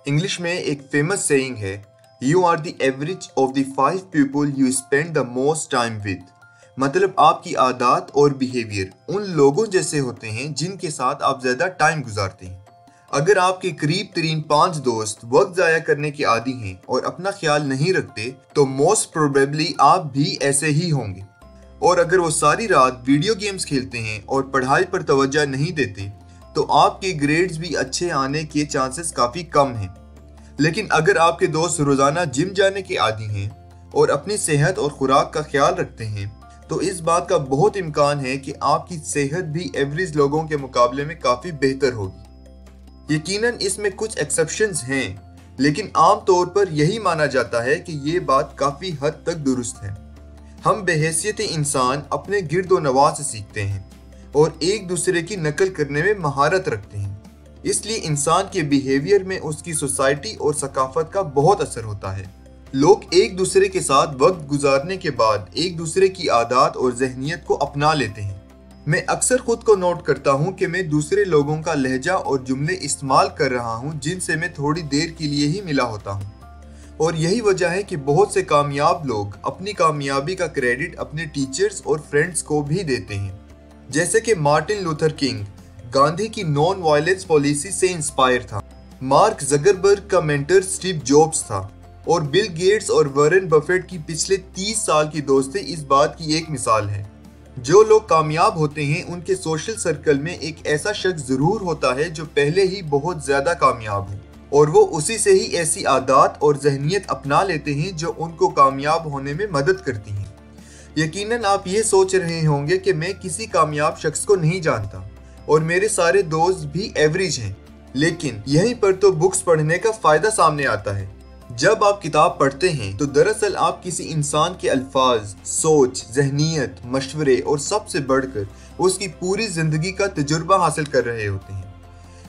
English में एक famous saying है, you are the average of the 5 people you spend the most time with. मतलब आपकी आदत और बिहेवियर उन लोगों जैसे होते हैं जिनके साथ आप ज़्यादा टाइम गुजारते हैं। अगर आपके करीब तरीन 5 दोस्त वक्त ज़ाया करने के आदी हैं और अपना ख्याल नहीं रखते तो मोस्ट प्रोबेबली आप भी ऐसे ही होंगे। और अगर वो सारी रात वीडियो गेम्स खेलते हैं और पढ़ाई पर तवज्जो नहीं देते तो आपके ग्रेड्स भी अच्छे आने के चांसेस काफ़ी कम हैं। लेकिन अगर आपके दोस्त रोज़ाना जिम जाने के आदी हैं और अपनी सेहत और खुराक का ख्याल रखते हैं तो इस बात का बहुत इम्कान है कि आपकी सेहत भी एवरेज लोगों के मुकाबले में काफ़ी बेहतर होगी। यकीनन इसमें कुछ एक्सेप्शंस हैं, लेकिन आम तौर पर यही माना जाता है कि ये बात काफ़ी हद तक दुरुस्त है। हम बहैसियत इंसान अपने गिर्द व नवाह से सीखते हैं और एक दूसरे की नकल करने में महारत रखते हैं। इसलिए इंसान के बिहेवियर में उसकी सोसाइटी और सकाफत का बहुत असर होता है। लोग एक दूसरे के साथ वक्त गुजारने के बाद एक दूसरे की आदत और जहनियत को अपना लेते हैं। मैं अक्सर खुद को नोट करता हूँ कि मैं दूसरे लोगों का लहजा और जुमले इस्तेमाल कर रहा हूँ जिनसे मैं थोड़ी देर के लिए ही मिला होता हूँ। और यही वजह है कि बहुत से कामयाब लोग अपनी कामयाबी का क्रेडिट अपने टीचर्स और फ्रेंड्स को भी देते हैं। जैसे कि मार्टिन लूथर किंग गांधी की नॉन वायलेंस पॉलिसी से इंस्पायर था, मार्क ज़करबर्ग का मेंटर स्टीव जॉब्स था और बिल गेट्स और वॉरेन बफेट की पिछले 30 साल की दोस्ती इस बात की एक मिसाल है। जो लोग कामयाब होते हैं उनके सोशल सर्कल में एक ऐसा शख्स जरूर होता है जो पहले ही बहुत ज़्यादा कामयाब हो और वो उसी से ही ऐसी आदत और जहनियत अपना लेते हैं जो उनको कामयाब होने में मदद करती हैं। यकीनन आप ये सोच रहे होंगे कि मैं किसी कामयाब शख्स को नहीं जानता और मेरे सारे दोस्त भी एवरेज हैं, लेकिन यहीं पर तो बुक्स पढ़ने का फ़ायदा सामने आता है। जब आप किताब पढ़ते हैं तो दरअसल आप किसी इंसान के अल्फाज, सोच, जहनियत, मशवरे और सबसे बढ़कर उसकी पूरी ज़िंदगी का तजुर्बा हासिल कर रहे होते हैं।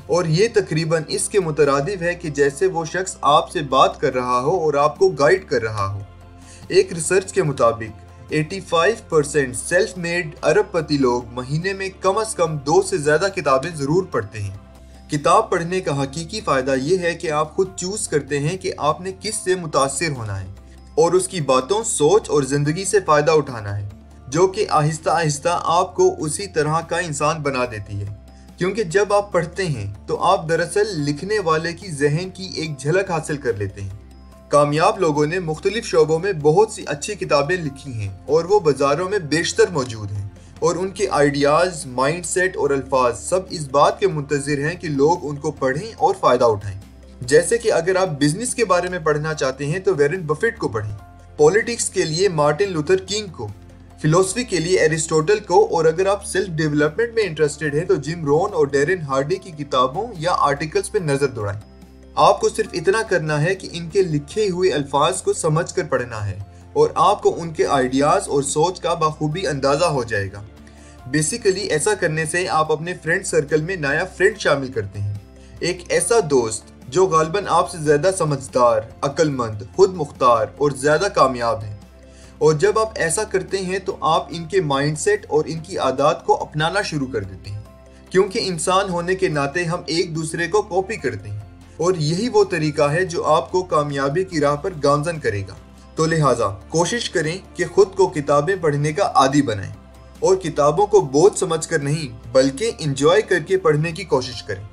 और ये तकरीबन इसके मुतरादिफ है कि जैसे वो शख्स आपसे बात कर रहा हो और आपको गाइड कर रहा हो। एक रिसर्च के मुताबिक 85% सेल्फ मेड अरबपति लोग महीने में कम से कम 2 से ज़्यादा किताबें ज़रूर पढ़ते हैं। किताब पढ़ने का हकीकी फ़ायदा ये है कि आप खुद चूज़ करते हैं कि आपने किस से मुतासिर होना है और उसकी बातों, सोच और ज़िंदगी से फ़ायदा उठाना है, जो कि आहिस्ता आहिस्ता आपको उसी तरह का इंसान बना देती है। क्योंकि जब आप पढ़ते हैं तो आप दरअसल लिखने वाले की जहन की एक झलक हासिल कर लेते हैं। कामयाब लोगों ने मुख्तलिफ शोबों में बहुत सी अच्छी किताबें लिखी हैं और वो बाज़ारों में बेशतर मौजूद हैं और उनके आइडियाज़, माइंडसेट और अल्फाज सब इस बात के मुंतज़िर हैं कि लोग उनको पढ़ें और फ़ायदा उठाएं। जैसे कि अगर आप बिजनेस के बारे में पढ़ना चाहते हैं तो वॉरेन बफेट को पढ़ें, पॉलिटिक्स के लिए मार्टिन लूथर किंग को, फिलोसफी के लिए एरिस्टोटल को, और अगर आप सेल्फ डेवलपमेंट में इंटरेस्टेड हैं तो जिम रोहन और डैरेन हार्डी की किताबों या आर्टिकल्स पर नज़र दौड़ाएं। आपको सिर्फ इतना करना है कि इनके लिखे हुए अल्फाज को समझ कर पढ़ना है और आपको उनके आइडियाज़ और सोच का बखूबी अंदाज़ा हो जाएगा। बेसिकली ऐसा करने से आप अपने फ्रेंड सर्कल में नया फ्रेंड शामिल करते हैं, एक ऐसा दोस्त जो गालिबन आपसे ज़्यादा समझदार, अक्लमंद, खुद मुख्तार और ज़्यादा कामयाब है। और जब आप ऐसा करते हैं तो आप इनके माइंडसेट और इनकी आदत को अपनाना शुरू कर देते हैं, क्योंकि इंसान होने के नाते हम एक दूसरे को कॉपी करते हैं और यही वो तरीका है जो आपको कामयाबी की राह पर गामजन करेगा। तो लिहाजा कोशिश करें कि खुद को किताबें पढ़ने का आदी बनाएं और किताबों को बोझ समझकर नहीं बल्कि एंजॉय करके पढ़ने की कोशिश करें।